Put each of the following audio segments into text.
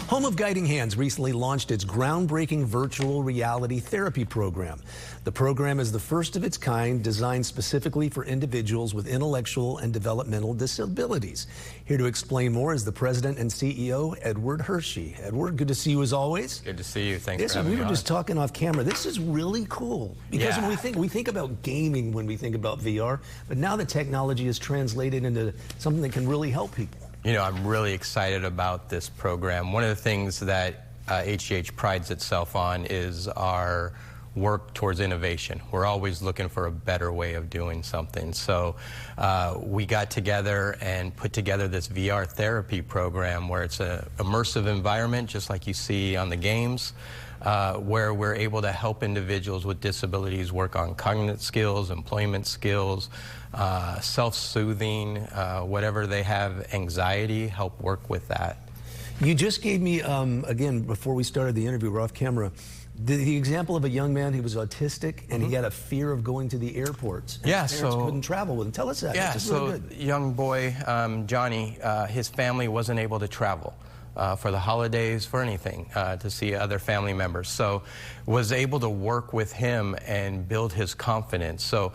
Home of Guiding Hands recently launched its groundbreaking virtual reality therapy program. The program is the first of its kind, designed specifically for individuals with intellectual and developmental disabilities. Here to explain more is the president and CEO, Edward Hershey. Edward, good to see you as always. Good to see you. Thanks for having me on. We were just talking off camera. This is really cool because when we think about gaming when we think about VR, but now the technology is translated into something that can really help people. You know, I'm really excited about this program. One of the things that HGH prides itself on is our work towards innovation. We're always looking for a better way of doing something. So we got together and put together this VR therapy program where it's an immersive environment, just like you see on the games, where we're able to help individuals with disabilities work on cognitive skills, employment skills, self-soothing, whatever they have, anxiety, help work with that. You just gave me, again, before we started the interview, we're off camera, the example of a young man who was autistic and he had a fear of going to the airports. And his parents couldn't travel with him. Tell us that. Yeah, so really good. Young boy, Johnny, his family wasn't able to travel for the holidays, for anything, to see other family members. So was able to work with him and build his confidence. So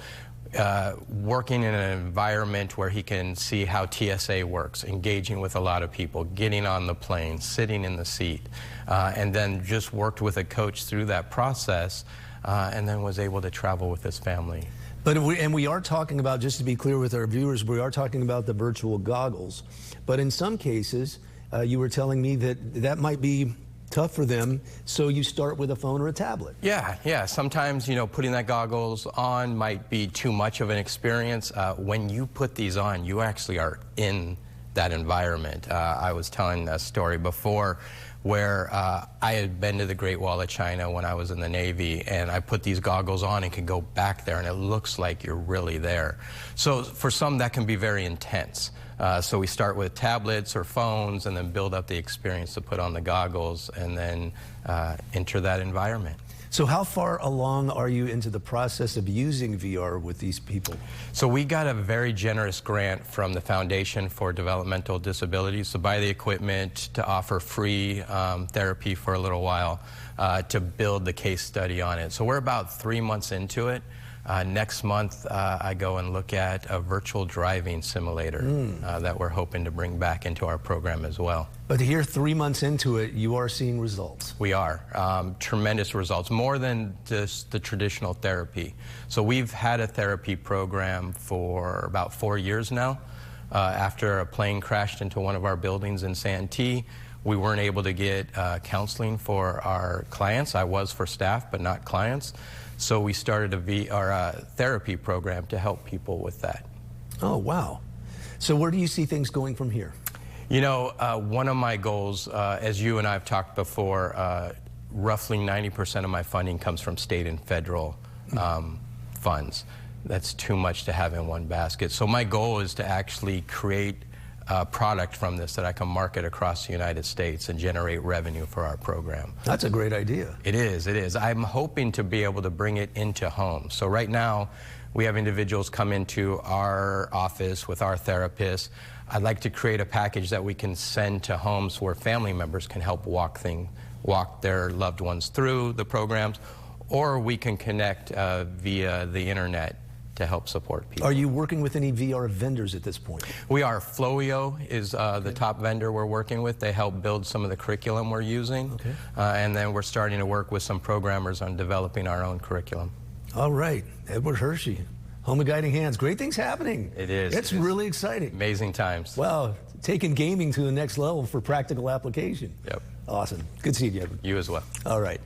working in an environment where he can see how TSA works, engaging with a lot of people, getting on the plane, sitting in the seat, and then just worked with a coach through that process, and then was able to travel with his family. But we are talking about, just to be clear with our viewers, we are talking about the virtual goggles. But in some cases, you were telling me that might be tough for them, so you start with a phone or a tablet. Yeah. Sometimes, you know, putting that goggles on might be too much of an experience. When you put these on, you actually are in that environment. I was telling a story before where I had been to the Great Wall of China when I was in the Navy, and I put these goggles on and could go back there, and it looks like you're really there. So for some, that can be very intense. So we start with tablets or phones and then build up the experience to put on the goggles and then enter that environment. So how far along are you into the process of using VR with these people? So we got a very generous grant from the Foundation for Developmental Disabilities to buy the equipment, to offer free therapy for a little while, to build the case study on it. So we're about 3 months into it. Next month, I go and look at a virtual driving simulator that we're hoping to bring back into our program as well. But here, 3 months into it, you are seeing results. We are. Tremendous results, more than just the traditional therapy. So we've had a therapy program for about 4 years now. After a plane crashed into one of our buildings in Santee, we weren't able to get counseling for our clients. I was for staff, but not clients. So we started a therapy program to help people with that. Oh, wow. So where do you see things going from here? You know, one of my goals, as you and I have talked before, roughly 90% of my funding comes from state and federal funds. That's too much to have in one basket. So my goal is to actually create a product from this that I can market across the United States and generate revenue for our program. That's a great idea. It is, it is. I'm hoping to be able to bring it into homes. So right now, we have individuals come into our office with our therapist. I'd like to create a package that we can send to homes where family members can help walk their loved ones through the programs, or we can connect via the internet to help support people. Are you working with any VR vendors at this point? We are. Flowio is the top vendor we're working with. They help build some of the curriculum we're using. Okay. And then we're starting to work with some programmers on developing our own curriculum. All right. Edward Hershey, Home of Guiding Hands. Great things happening. It is. It's really exciting. Amazing times. Wow. Taking gaming to the next level for practical application. Yep. Awesome. Good seeing you, Edward. You as well. All right.